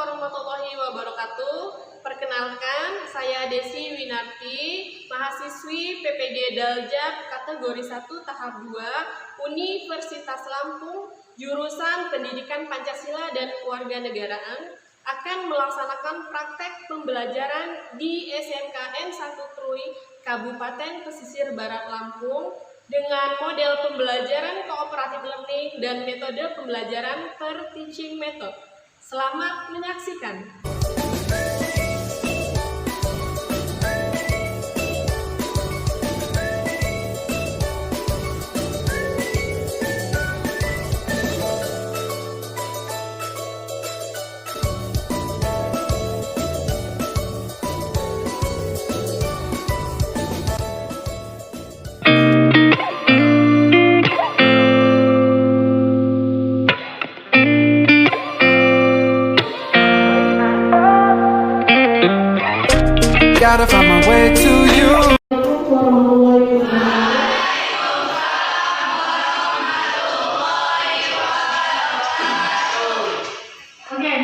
warahmatullahi wabarakatuh. Perkenalkan, saya Desi Winarti, mahasiswi PPG Daljab kategori 1 tahap 2 Universitas Lampung, jurusan Pendidikan Pancasila dan Kewarganegaraan, akan melaksanakan praktek pembelajaran di SMKN 1 Krui, Kabupaten Pesisir Barat Lampung, dengan model pembelajaran cooperative learning dan metode pembelajaran per teaching method. Selamat menyaksikan. Gotta find my way to you. Oke,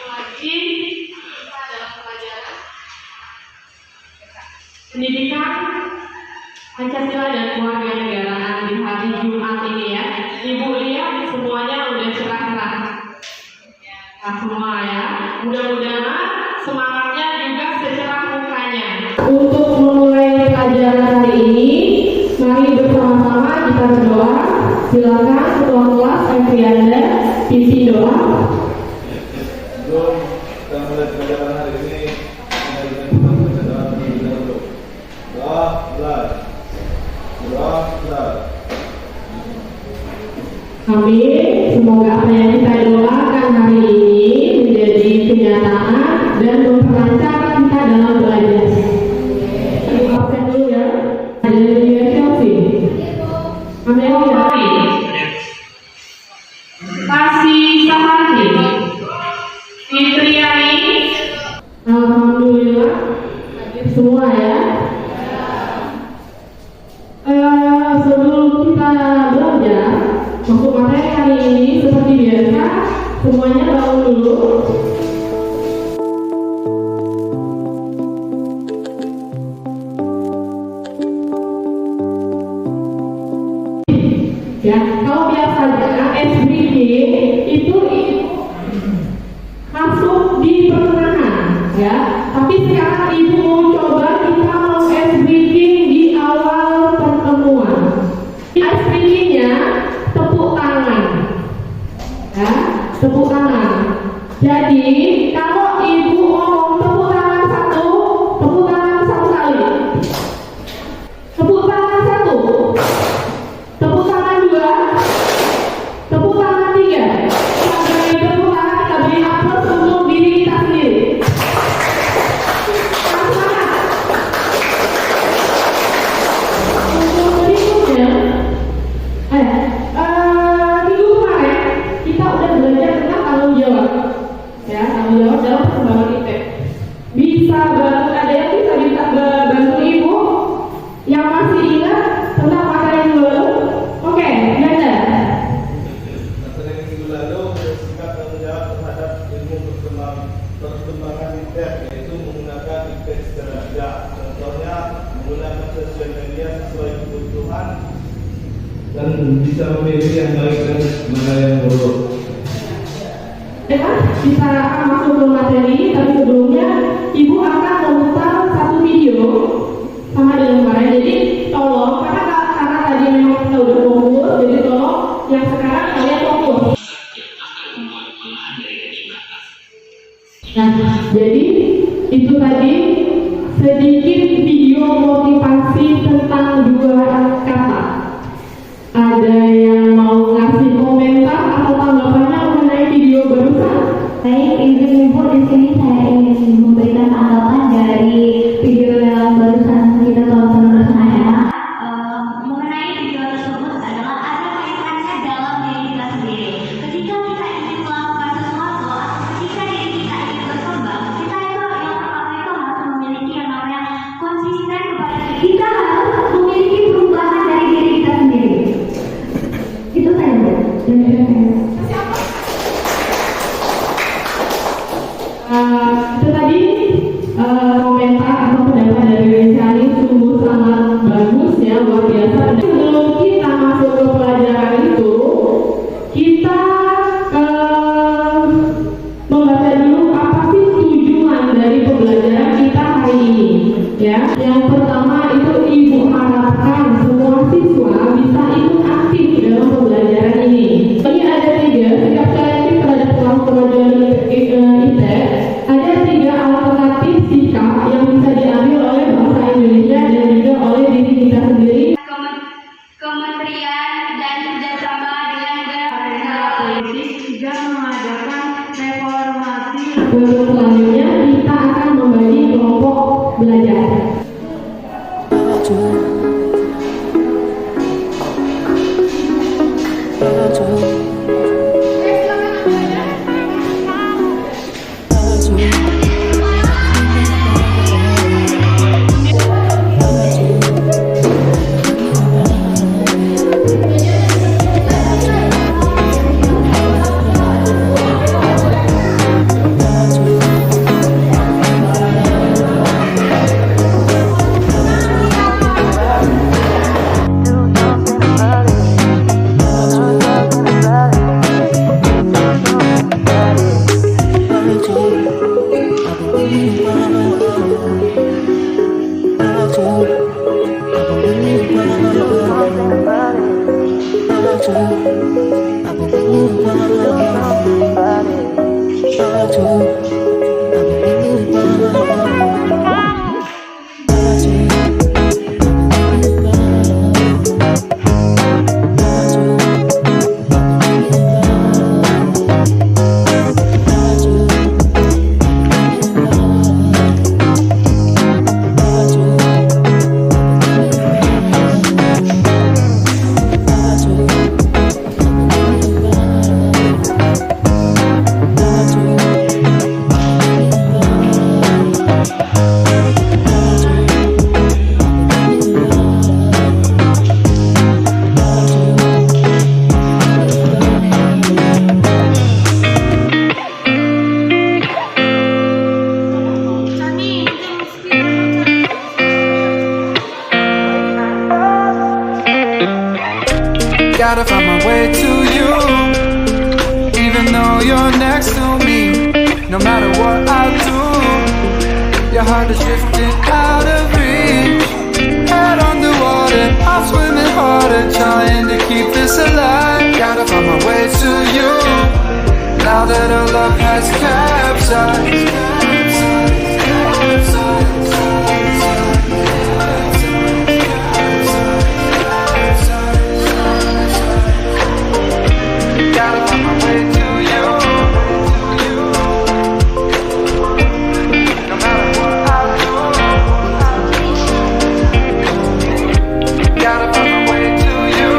lagi dalam pelajaran pendidikan Pancasila dan Kewarganegaraan di hari Jumat ini ya. Ibu lihat semuanya udah cerah-cerah. Nah, semua ya. Mudah-mudahan semangatnya juga secerah mukanya. Untuk memulai pelajaran hari ini, mari bersama-sama kita berdoa. Silakan ketua kelas Evrianda pimpin doa. Sebelum kita mulai pelajaran hari ini, kita baca doa terlebih dahulu. Doa belas. Amin. Semoga apa yang kita doakan hari ini menjadi kenyataan dan memperlancar kita dalam belajar. Kita absen dulu ya. Ada Lydia Chelsea, Amelia, Pasi Saharti, Fitriani. Alhamdulillah hadir semua ya. Sebelum kita belajar masuk materi hari ini, seperti biasa semuanya bangun dulu. Ya, kalau biasanya SBG itu masuk di pertengahan, ya. Tapi sekarang ibu mau coba kita mau SBG di awal pertemuan. SBG-nya tepuk tangan, ya, tepuk tangan. Jadi kalau ibu ngomong tepuk tangan satu kali. Tepuk tangan satu. Tepuk tangan dua, tepuk tangan tiga. Sampai tepuk tangan kita beri aplaus untuk diri kita sendiri. Semangat. Untuk berikutnya, minggu kemarin kita udah belajar tentang tanggung jawab, ya, tanggung jawab dalam perkembangan IT. Bisa bantu, ada yang bisa bantu ibu yang masih ingat tentang materi yang baru? Oke, Yanda. Materi minggu lalu bersikap tanggung jawab terhadap ilmu perkembangan IPTEK, yaitu menggunakan IPTEK sederajat. Contohnya menggunakan sosial media sesuai kebutuhan dan bisa memilih yang baik dan mana yang buruk. Ya, kita akan masuk ke materi, tapi sebelumnya ibu akan memutar satu video sama dengan kemarin. Jadi tolong, karena tadi memang kita udah fokus, jadi tolong yang sekarang kalian fokus. Nah, jadi itu tadi sedikit video motivasi tentang dua kata. Ada yang mau ngasih komentar atau tanggapannya mengenai video barusan? Baik, ibu-ibu, di sini saya ingin memberikan tanggapan dari video yang barusan kita tonton bersama. Mengenai video tersebut adalah ada kaitannya dalam diri kita sendiri. Ketika kita ingin melakukan sesuatu atau ketika diri kita ingin berkembang, kita itu yang pertama itu harus memiliki yang namanya konsisten kepada diri. Kita harus memiliki perubahan dari diri kita sendiri. Itu saya. Itu tadi komentar atau pendapat dari Rizali sungguh sangat bagus ya, luar biasa. Sebelum kita masuk ke pelajaran itu, kita membaca dulu apa sih tujuan dari pembelajaran kita hari ini ya. Yang pertama itu Ibu harapkan semua siswa bisa ikut aktif dalam pembelajaran ini. Ini ada 3 sikap selektif terhadap kelas pelajaran ITEK. Ada 3 alternatif sikap yang bisa diambil oleh bangsa Indonesia dan juga oleh diri kita sendiri. Kementerian dan kerjasama dengan politik juga mengadakan reformasi. Untuk selanjutnya kita akan membagi kelompok belajar. Gotta find my way to you, even though you're next to me. No matter what I do, your heart is drifting out of reach. Head underwater, I'm swimming harder, trying to keep this alive. Gotta find my way to you, now that our love has capsized. Gotta find my way to you, no matter what I do. Gotta find my way to you.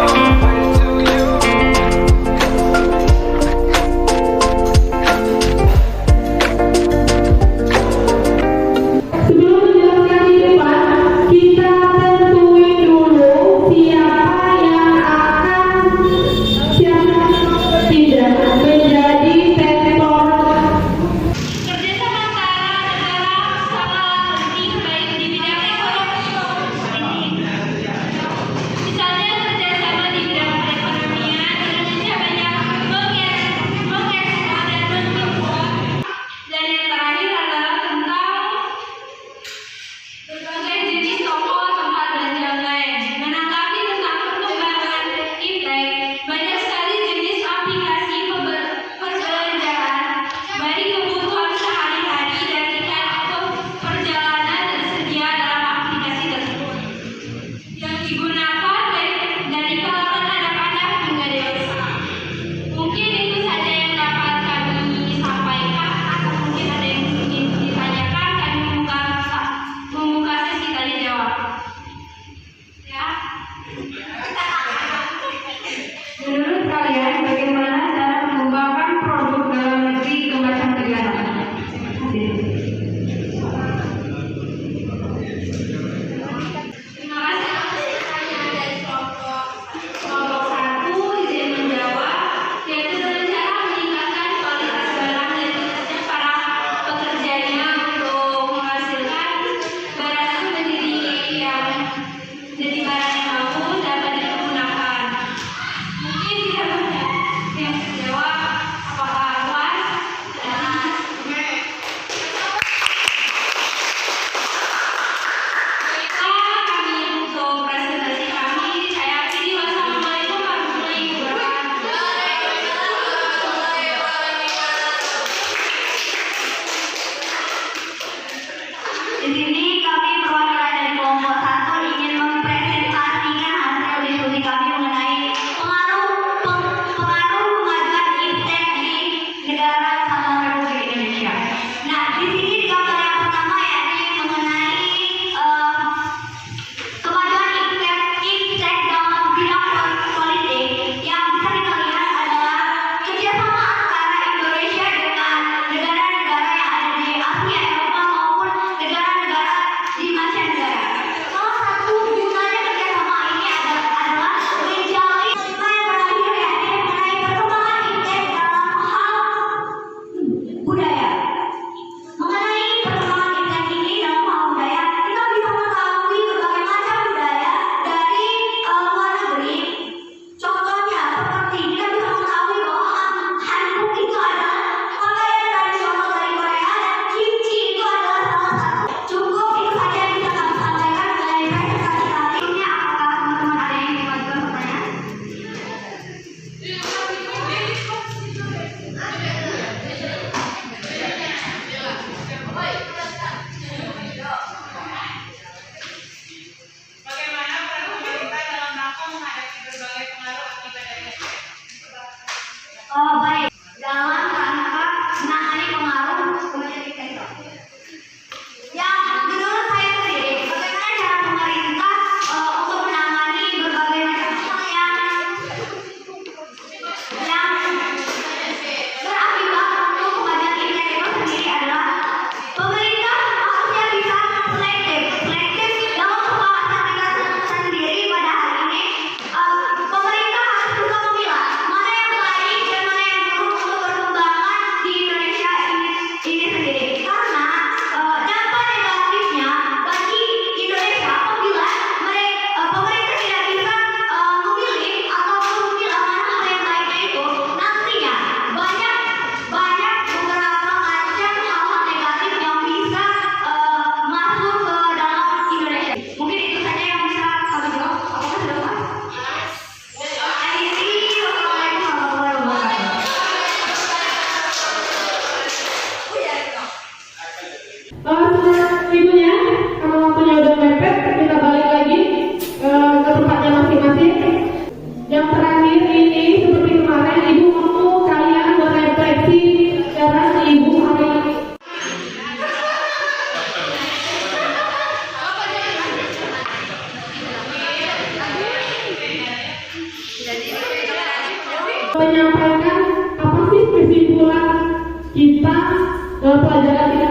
pelajaran kita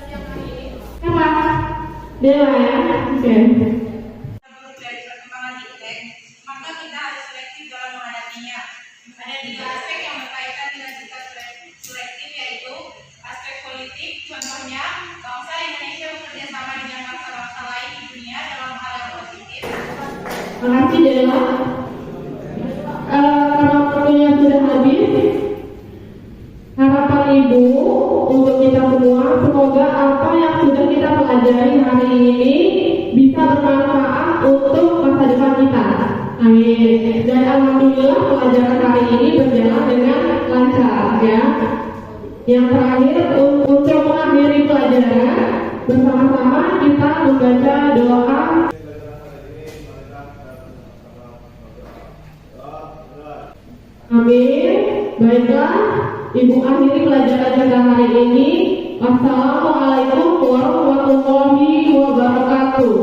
siang hari ini. Siapa? Dewa ya? Oke. Dari perkembangan iptek, maka kita harus selektif dalam menghadapinya. Ada 3 aspek yang berkaitan dengan sikap selektif, yaitu aspek politik, contohnya bangsa Indonesia bekerja sama dengan bangsa-bangsa lain di dunia dalam hal yang positif. Makasih Dewa. Karena waktunya sudah habis, harapan Ibu untuk kita semua, semoga apa yang sudah kita pelajari hari ini bisa bermanfaat untuk masa depan kita. Amin. Dan alhamdulillah pelajaran hari ini berjalan dengan lancar ya. Yang terakhir untuk mengakhiri pelajaran, bersama-sama kita membaca doa. Amin. Baiklah, Ibu akhiri pelajaran kita hari ini. Wassalamualaikum warahmatullahi wabarakatuh.